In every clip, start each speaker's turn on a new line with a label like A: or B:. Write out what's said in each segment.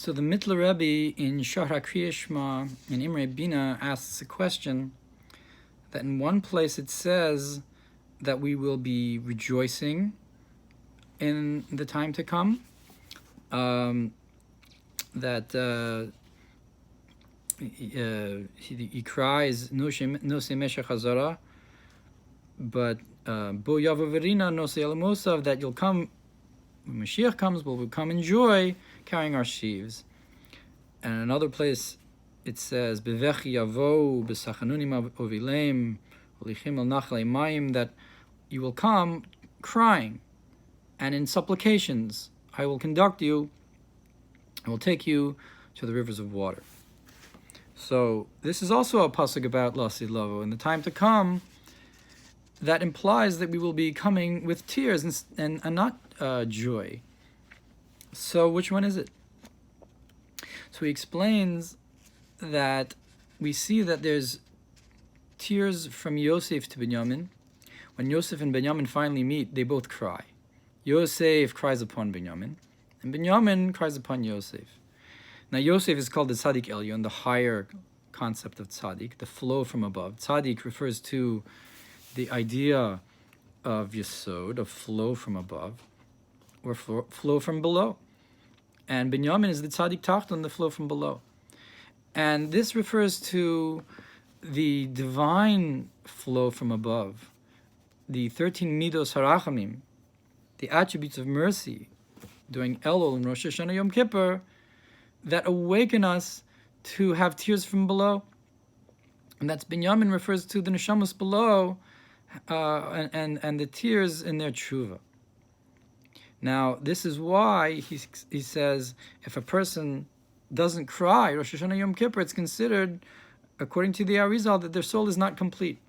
A: So the Mittler Rebbe in Shahar Kriya Shema in Imre Bina asks a question that in one place it says that we will be rejoicing in the time to come, that he cries Nosei Meshach Hazara, but Bo Yavaverina Nosei Elamosav, that you'll come when Moshiach comes, we'll come in joy carrying our sheaves. And in another place it says Bevechi Yavo B'Sachanunim Ovilem Olichim El Nachalei Mayim, that you will come crying, and in supplications I will conduct you, I will take you to the rivers of water. So this is also a pasuk about Lasid Lavo, in the time to come. That implies that we will be coming with tears and not joy. So which one is it? So he explains that we see that there's tears from Yossef to Binyamin. When Yossef and Binyamin finally meet, they both cry. Yossef cries upon Binyamin, and Binyamin cries upon Yossef. Now Yossef is called the Tzaddik Elyon, the higher concept of Tzaddik, the flow from above. Tzaddik refers to the idea of Yesod, of flow from above, or flow from below. And Binyamin is the Tzaddik Tachton, the flow from below. And this refers to the divine flow from above, the 13 Midos Harachamim, the attributes of mercy during Elul and Rosh Hashana Yom Kippur, that awaken us to have tears from below. And that's Binyamin refers to the neshamas below, and the tears in their tshuva. Now, this is why he says if a person doesn't cry Rosh Hashana Yom Kippur, it's considered, according to the arousal, that their soul is not complete.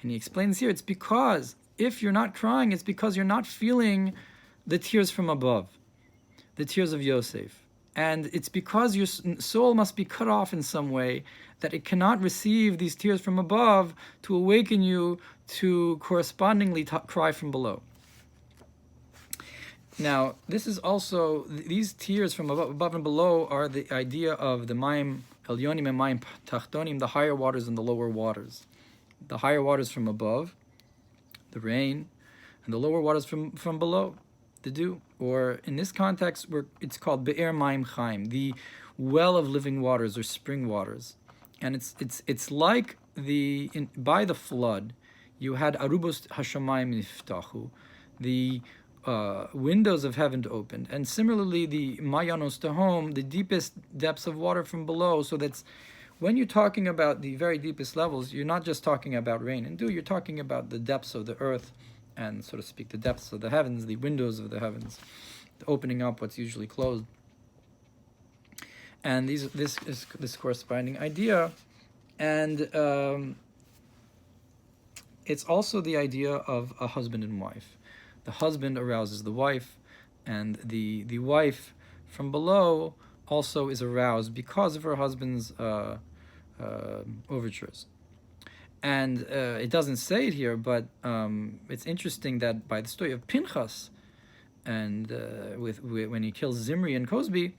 A: And he explains here, it's because if you're not crying, it's because you're not feeling the tears from above, the tears of Yosef. And it's because your soul must be cut off in some way that it cannot receive these tears from above to awaken you to correspondingly cry from below. Now, this is also, these tears from above and below are the idea of the Mayim Elyonim and Mayim Tachtonim, the higher waters and the lower waters. The higher waters from above, the rain, and the lower waters from below, the dew. Or in this context, it's called Be'er Mayim Chaim, the well of living waters or spring waters. And it's like by the flood, you had Arubos Hashamayim Niftachu, the windows of heaven to open, and similarly the Mayanos Tehom, the deepest depths of water from below. So that's when you're talking about the very deepest levels, you're not just talking about rain and dew, you're talking about the depths of the earth, and so to speak, the depths of the heavens, the windows of the heavens, the opening up what's usually closed. And this is this corresponding idea, and it's also the idea of a husband and wife. The husband arouses the wife, and the wife from below also is aroused because of her husband's overtures. And it doesn't say it here, but it's interesting that by the story of Pinchas, and when he kills Zimri and Cosby,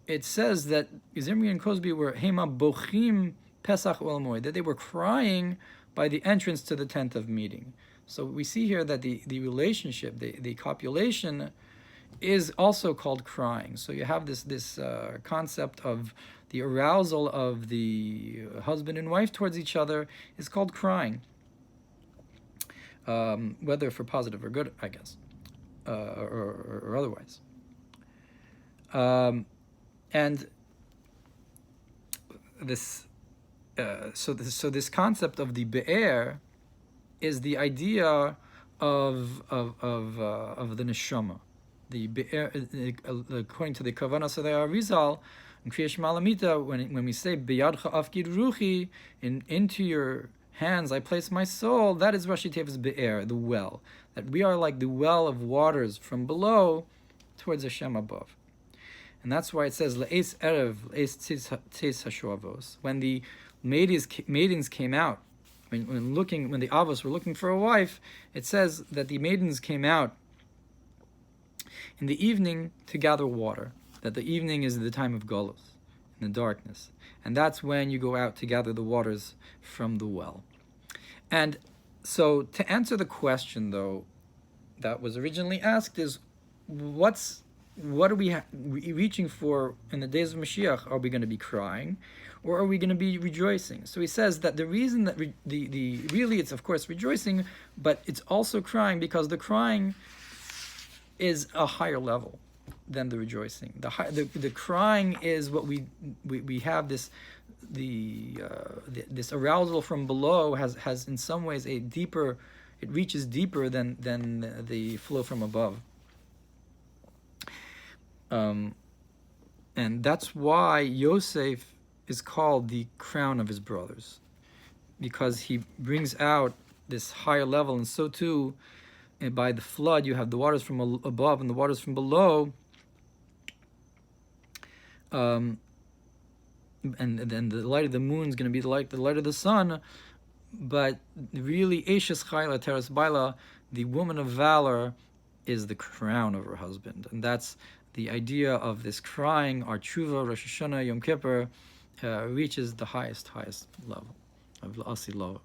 A: it says that Zimri and Cosby were Hema Bochim Pesach Oel Moed, that they were crying by the entrance to the tent of meeting. So we see here that the relationship, the copulation, is also called crying. So you have this concept of the arousal of the husband and wife towards each other is called crying, whether for positive or good, I guess, or otherwise. And this, so this concept of the be'er is the idea of the neshama. The be'er, according to the Kavanas of the Arizal, in Kriya Shema Lamita, when we say B'yadcha afkid ruchi, into your hands I place my soul, that is Rashi Tevis be'er, the well. That we are like the well of waters from below towards Hashem above. And that's why it says Le'es erev, Le'es tzis hashuavos. When the maidens came out, when the avos were looking for a wife, it says that the maidens came out in the evening to gather water. that the evening is the time of Golus, in the darkness. And that's when you go out to gather the waters from the well. And so to answer the question, though, that was originally asked is, what are we reaching for in the days of Mashiach? Are we going to be crying, or are we going to be rejoicing? So he says that the reason that really it's of course rejoicing, but it's also crying because the crying is a higher level than the rejoicing. The crying is what we have this this arousal from below has in some ways a deeper, it reaches deeper than the flow from above. And that's why Yossef is called the crown of his brothers, because he brings out this higher level, and so too by the flood you have the waters from above and the waters from below. And then the light of the moon is going to be the light of the sun, but really Eshes Chayla Teres Baila, the woman of valor, is the crown of her husband. And that's the idea of this crying. Our tshuva, Rosh Hashana Yom Kippur, reaches the highest level of Asi Love.